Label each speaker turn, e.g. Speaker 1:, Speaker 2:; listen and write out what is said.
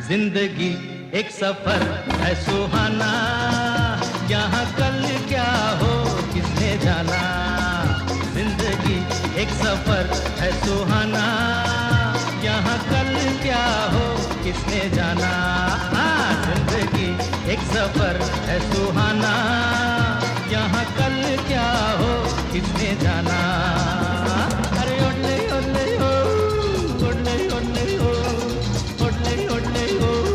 Speaker 1: जिंदगी एक सफर है सुहाना, यहाँ कल क्या हो किसने जाना। जिंदगी एक सफर है सुहाना, यहाँ कल क्या हो किसने जाना। जिंदगी एक सफर है सुहाना, यहाँ कल क्या हो किसने जाना।